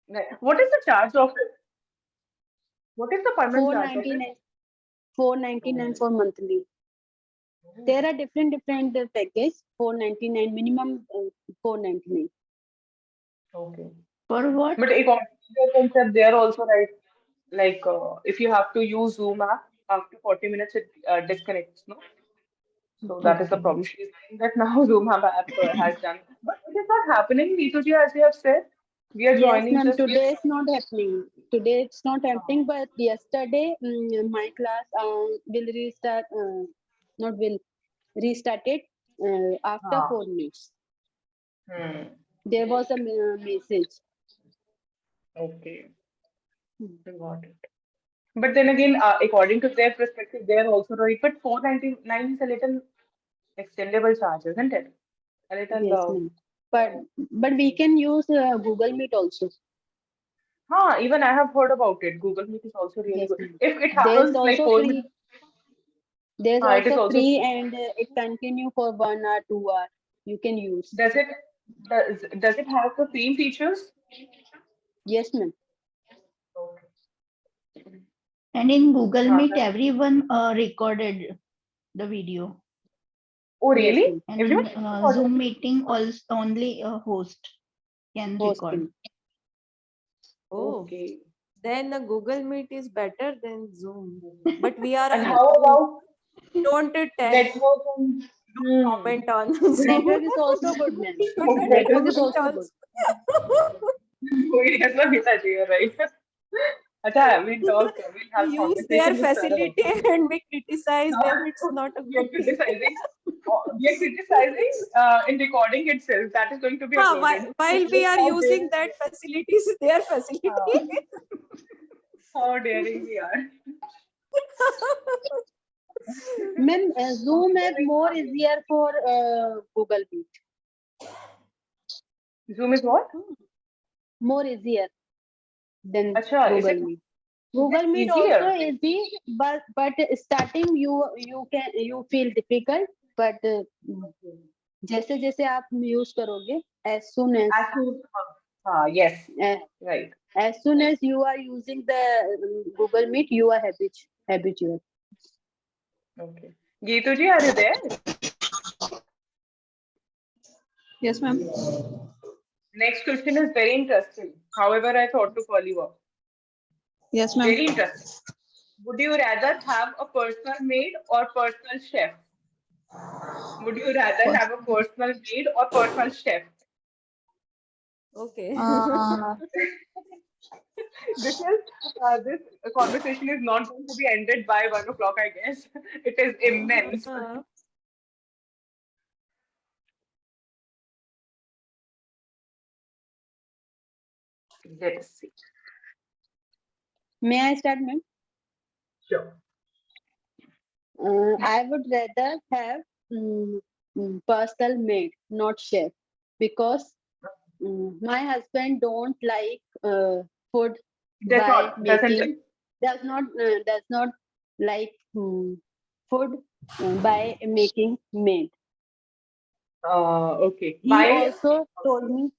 Right. What is the charge of it? What is the per month charge of it? 499, 499 Oh. for monthly. There are different package. 499 minimum. 499. Okay. For what? But according to the concept, they are also right. Like if you have to use Zoom app after 40 minutes, it disconnects. No, so that is the Okay. problem. She's saying that now Zoom app has done, but it is not happening. Neetu ji, as you have said, we are Yes, joining ma'am. just. Today it's not happening. Today it's not happening. But yesterday, my class will restart. Not will restarted after Ah. 4 minutes. Hmm. There was a message. Okay, Hmm. got it. But then again, according to their perspective, they are also right. But 499 is a little extendable charge, isn't it? A little. Yes, ma'am. But we can use Google Meet also. Even I have heard about it. Google Meet is also really Yes, good. ma'am. If it There's happens like also 4 minutes, free. There's it is also also free, free. and it continue for 1 hour, 2 hour. You can use. Does it does it have the same features? Yes, ma'am. Okay. And in Google Huh, Meet, everyone recorded the video. oh, Yes, really? ma'am. And Everyone in can record Zoom it? meeting, also only a host can record. Hosting. Oh, Okay. then Google Meet is better than Zoom. But we are And how about don't tell, network and comment on Zoom. Network is also good, ma'am. Don't Network is network? comment also on good. Wait, that's not Gita ji, you're right. Acha, we'll have We use their conversation with sir about facility it. and we criticize them. It's not a We are good thing. criticizing. We are criticizing in recording itself. That is going to be uploaded. While we Look are how using daring we that facilities, their facility. are. How daring we are. Ma'am, Zoom is more easier for Google Meet. Zoom is what? More easier than Acha, Google Meet. Google is it Meet also easier? easy, but starting you feel difficult, but जैसे जैसे आप use करोगे, as soon as As soon, yes, uh, right. as soon as you are using the Google Meet, you are habitual. Okay. Geetu ji, are you there? Yes, ma'am. Next question is very interesting. However, I thought to call you up. Yes, ma'am. Very interesting. Would you rather have a personal maid or personal chef? Would you rather have a personal maid or personal chef? Okay. This conversation is not going to be ended by 1 o'clock, I guess. It is immense. Uh, Let's see. May I start, ma'am? Sure. I would rather have personal maid, not chef, because my husband don't like food Does by not doesn't making like. does not like food by making maid. Okay. He Why? also told me.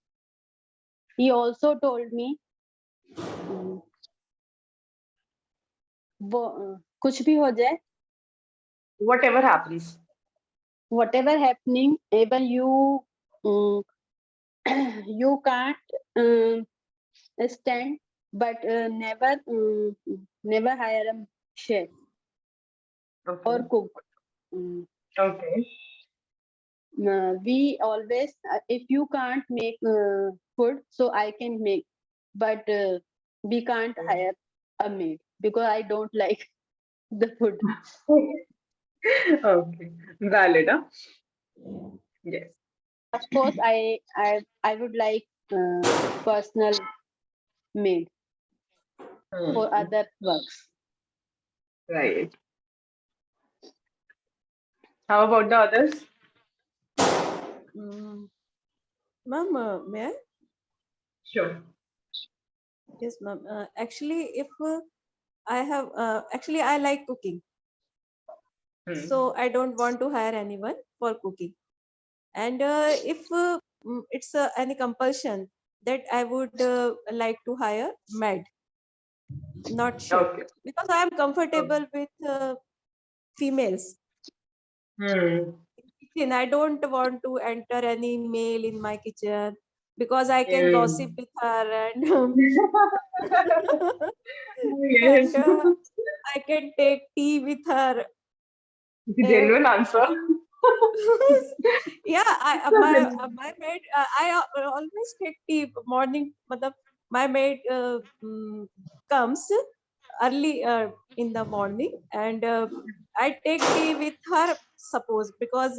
He also told me mm, कुछ भी हो जाए, Whatever happens. whatever happening, even you um, you can't stand, but never hire a chef or Okay. cook. Mm, Okay. we always, if you can't make food, so I can make, but we can't hire a maid because I don't like the food. Okay. Valid, huh? Yes. Of course, I would like personal maid for Hmm. other works. Right. How about the others? Ma'am, may I? Sure. Yes, ma'am. Actually, if I have, actually, I like cooking. Hmm. So I don't want to hire anyone for cooking. And if it's any compulsion that I would like to hire maid, not chef, Okay. because I am comfortable with females. Hmm. Kitchen, I don't want to enter any male in my kitchen because I can gossip Hmm. with her and Yes. and I can take tea with her. Uh, Genuine answer. yeah, my maid, I always take tea morning. Matlab, my maid comes early in the morning, and I take tea with her. Suppose because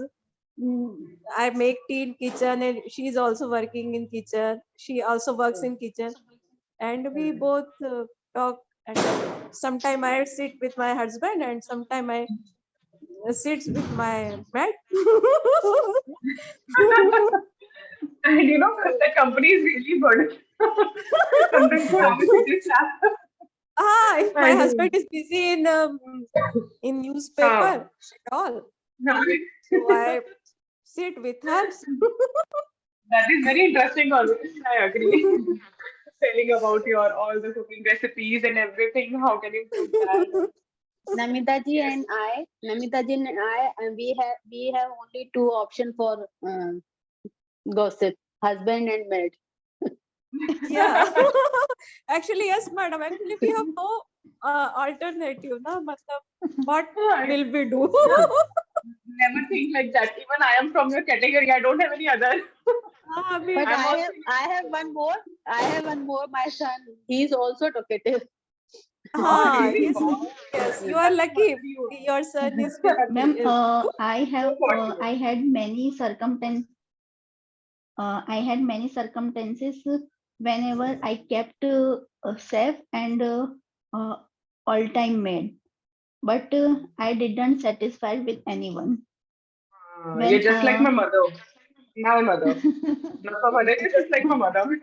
I make tea in kitchen, and she is also working in kitchen. She also works in kitchen, and we both talk. And sometime I sit with my husband, and sometime I sits with my mat. And the company is really good. Sometimes you have to sit chat. If my And husband is busy in newspaper uh, and all, that so I sit with her. is very interesting always. I agree. Telling about your all the cooking recipes and everything. How can you improve that? Yes. Namita ji and I, we have only two options for gossip: husband and maid. Yeah, actually, yes, madam. Actually, we have no alternative. Na? Matlab, what I will we do? never think like that. Even I am from your category. I don't have any other. We But I'm also. I have one more. I have one more. My son, he's also talkative. Oh, really? Yes, Wow. yes. You are That's lucky. what you. Your son is with Ma'am, you. So fortunate. I had many circumstances whenever I kept safe and uh, all-time maid, but I didn't satisfy with anyone. You're When just like my mother. My mother. Not my mother. You're just like my mother.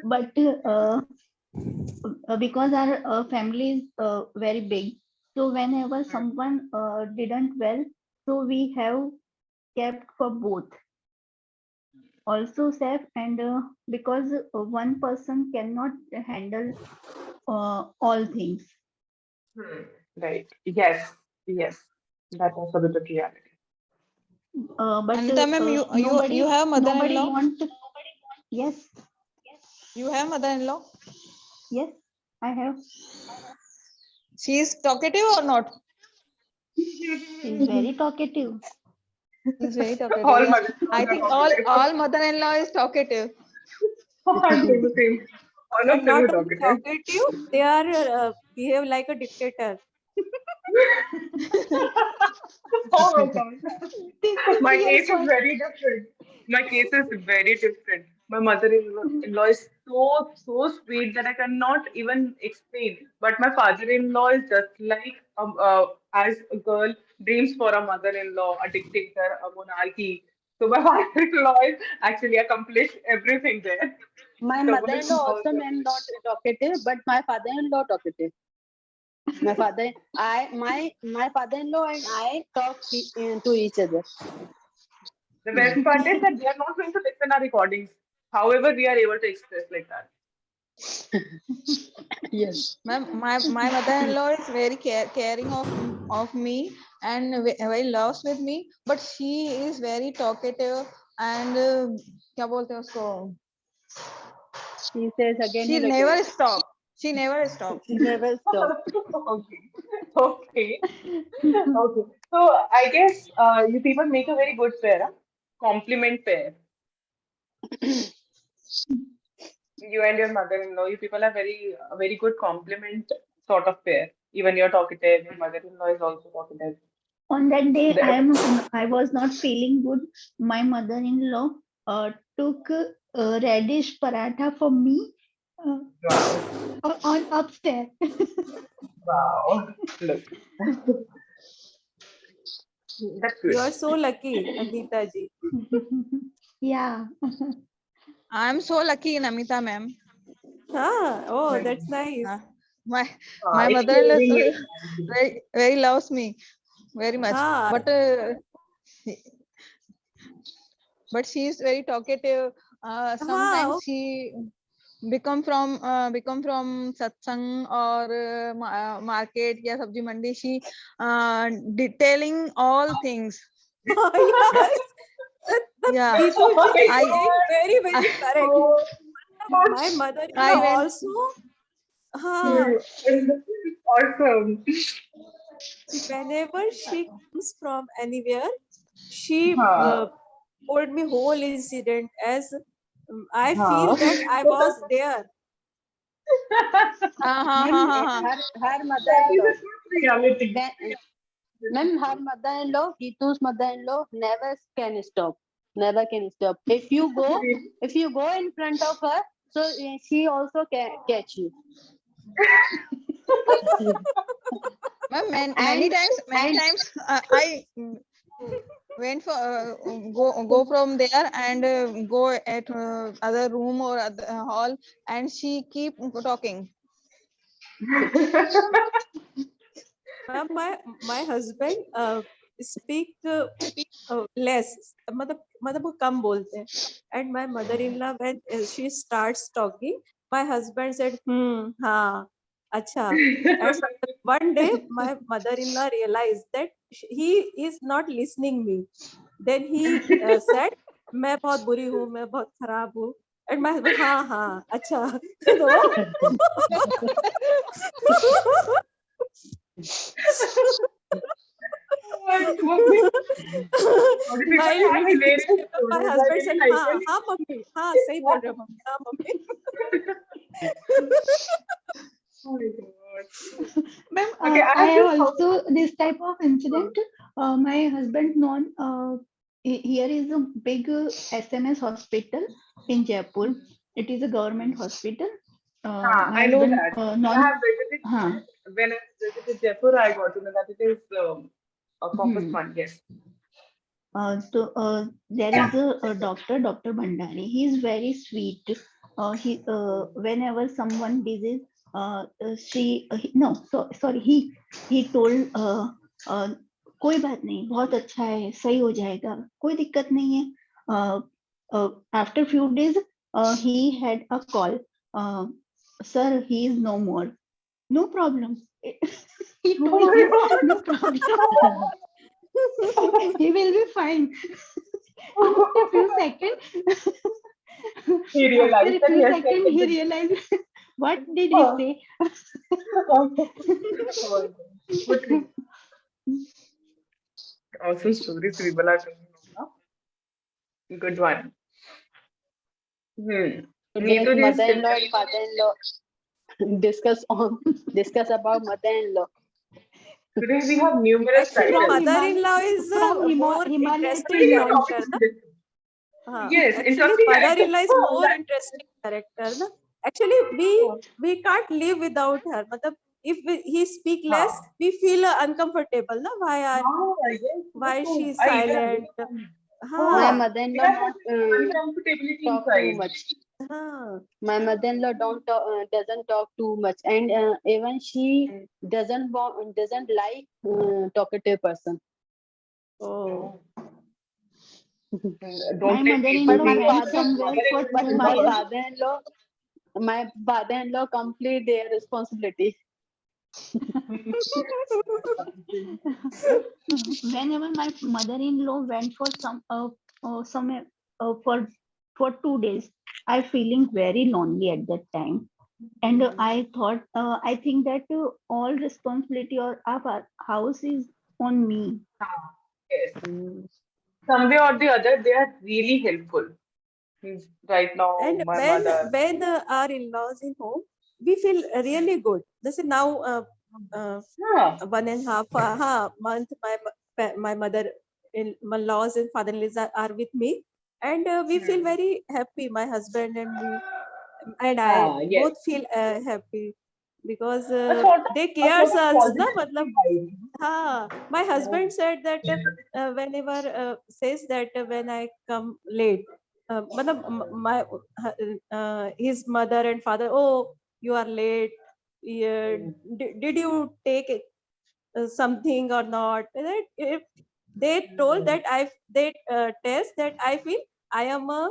but because our family is very big, so whenever someone didn't well, so we have kept for both, also safe, and because one person cannot handle all things. Hmm. Right. Yes. Yes. That was a bit of reality. But Anita ma'am, you have nobody mother-in-law? want. Yes, You have mother-in-law? yes, I have. She is talkative or not? She's very talkative. She's very talkative. All Yeah, mothers I are think talkative. all mother-in-law is talkative. Same, same. All of And them not are only talkative. talkative, they are behave like a dictator. Oh my God. This My is your case is first. very different. My case is very different. My mother-in-law is so sweet that I cannot even explain. But my father-in-law is just like as a girl dreams for a mother-in-law, a dictator, a monarchy. So my father-in-law is actually accomplished everything there. My So my mother-in-law also mother- man not talkative, but my father-in-law talkative. My father-in-law and I talk to each other. the best part is that they are not going to listen our recordings. However, we are able to express like that. Yes. Ma'am, my mother-in-law is very caring of me and very loves with me, but she is very talkative and क्या बोलते हैं उसको? He says again She and again. never stop. She never stop. He never stop. Okay. Okay. Okay. So I guess you people make a very good pair, huh? Compliment pair. You and your mother-in-law, you people are a very good compliment sort of pair. Even you're talkative, your mother-in-law is also talkative. On that day, The- I was not feeling good. My mother-in-law took radish paratha for me uh, Wow. on upstairs. Wow. Look, that's You good. are so lucky, Anita ji. Yeah. I'm so lucky, Namita ma'am. Oh, that's nice. Uh, my my It's mother-in-law being very very loves me very much, Ah, but she is very talkative. sometimes Wow. she become from satsang or market या sabji mandi. She detailing all things. Yes. The Yeah, Oh Deepuji my is I saying very, God. very correct. Oh My gosh. I mother-in-law went. also, uh, Hmm. Awesome. whenever she comes from anywhere, she Huh. told me whole incident as I Huh. feel that I was there. हाँ हाँ Ma'am, हाँ हाँ हाँ her That is mother-in-law, a good reality. ma'am, her mother-in-law, Gitu's mother-in-law, can stop. Never can stop. If you go in front of her, so she also can catch you. Ma'am, And many and times I went for go from there and go at other room or other hall, and she keep talking. My husband speak less, मतलब वो कम बोलते हैं. And my mother-in-law, when she starts talking, my husband said हाँ अच्छा. And one day my mother-in-law realized that he is not listening me. Then he said मैं बहुत बुरी हूँ, मैं बहुत खराब हूँ. And my husband हाँ अच्छा. What if While I have reading hilarious newspaper, my stories? I husband said, really like हाँ मम्मी, हाँ सही बोल रहे हो मम्मी, हाँ mummy. it. Oh my God. Ma'am, Okay, I I have have this also this type of house. incident. My husband known here is a big SMS hospital in Jaipur. It is a government hospital. My I know husband that. I non. have visited Huh. when I visited Jaipur. I got to know that it is a focus Hmm. one. Yes. There is a doctor, Dr. Bhandari. He is very sweet. Whenever someone disease, no, sorry, he told, uh, कोई बात नहीं, बहुत अच्छा है, सही हो जाएगा, कोई दिक्कत नहीं है. After few days, he had a call. Sir, he is no more. No problem. He Oh told my him, no God. problem. He will be fine. After few seconds, He after realized a that he few has seconds, taken he the. realized what did he Oh, say. oh my God. Good. Awesome stories people are telling now. Good one. Hmm. today's Neetu is mother-in-law and very. father-in-law discuss about mother-in-law. Today we have numerous Actually, From titles. mother-in-law is Himal more Himalaya to interesting Actually, your in-laws. topic character. is different. Yes, Actually, interesting character. mother-in-law is Oh, more interesting character. Na? Actually, we can't live without her. मतलब, if he speak less, हाँ, we feel uncomfortable. Na? हाँ, yes, so Why true. she is I even silent? understand. My हाँ, हाँ, it mother-in-law has not certain uncomfortability talk too inside. much. हाँ. My mother-in-law don't talk, doesn't talk too much, and even she doesn't like talkative person. Oh. My Don't let people But mother-in-law think my of went father, your somewhere for mother-in-law but too 2 my much. days. father-in-law complete their responsibility. Whenever my mother-in-law went for somewhere for 2 days, I feeling very lonely at that time, and I thought, I think that all responsibility of our house is on me. Yes, Mm. some way or the other, they are really helpful. Means right now, And my mother. when our in-laws in home, we feel really good. This is now uh, Yeah, 1.5 month. My mother in my laws and father-in-laws are with me, and we feel hmm. very happy. My husband and me and I Yes. both feel happy because they A sort cares of us. Na, positivity matlab, vibe. my Yeah. husband said that whenever says that when I come late, matlab, my his mother and father, oh, you are late. Yeah, Hmm. did you take something or not? If they told Hmm. that they test that I feel I am a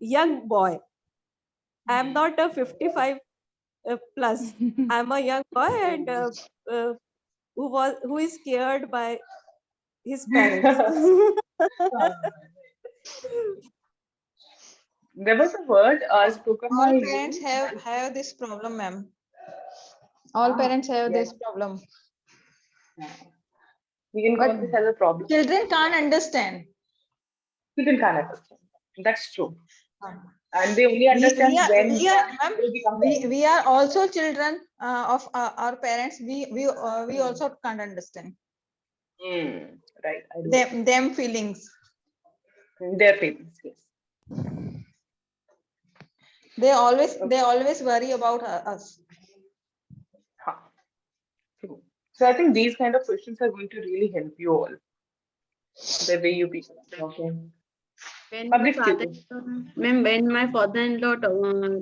young boy. I am not a 55 plus. I am a young boy, and who is scared by his parents. There was a word spoken by All parents you. have this problem, ma'am. All parents have Yes, this problem. we can But call this as a problem. children can't understand. Children can't understand. That's true. Uh, And they only we understand when ma'am, they become parents. we are also children of our parents. We also can't understand Right, I do. them feelings. Their feelings, yes. They always worry about us. Huh. True. So I think these kind of questions are going to really help you all, the way you people are talking. When my Public father, speaking. ma'am, when my father-in-law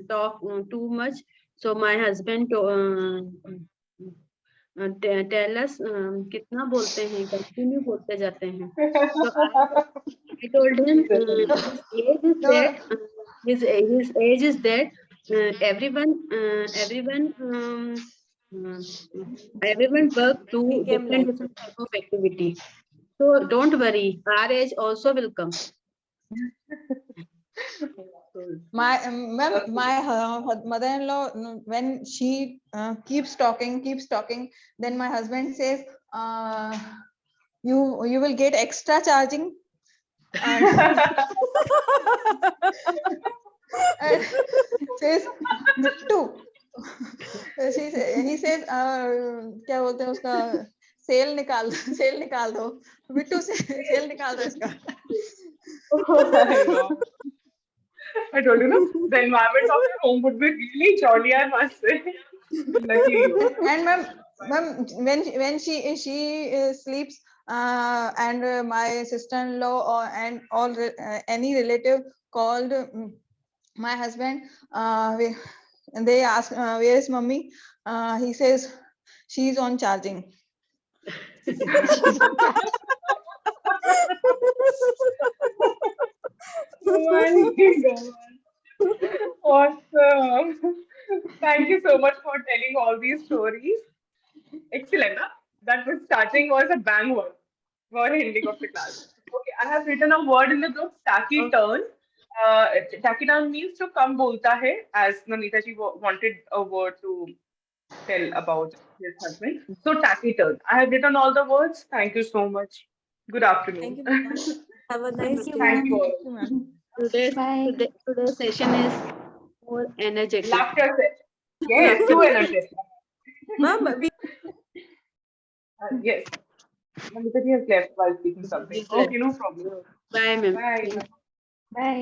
talk too much, so my husband tell us कितना बोलते हैं, continue बोलते जाते हैं. So I told him his age is No, that his age is that everyone work to Became like different type of activity. So don't worry, our age also will come. my ma'am, my mother-in-law, when she keeps talking, then my husband says, you will get extra charging, and, and says Bittu. He said, क्या बोलते हैं उसका, cell निकाल दो बिट्टू से cell निकाल दो इसका. Oh my God. I told you, no, the environment of your home would be really jolly, I must say. Lucky you. And ma'am, when she sleeps, and my sister-in-law and any relative called my husband, and they ask, where is mummy? He says she's on charging. Oh my God. Awesome. Thank you so much for telling all these stories. Excellent. Huh? That was starting was a bang word for ending of the class. Okay, I have written a word in the group, taki turn. Taki turn means to come bolta hai, as Namita ji wanted a word to tell about his husband. So taki turn. I have written all the words. Thank you so much. Good Thank afternoon. you, ma'am. Have a Thank nice you, day. Thank you ma'am. all. Thank you, ma'am. Bye. Today's session is more energetic. Laughter session. Yes, too energetic. Ma'am, we Yes. Namita ji has left while speaking something. Please let. Okay, no problem. Bye, ma'am. Bye. Thank you. Bye.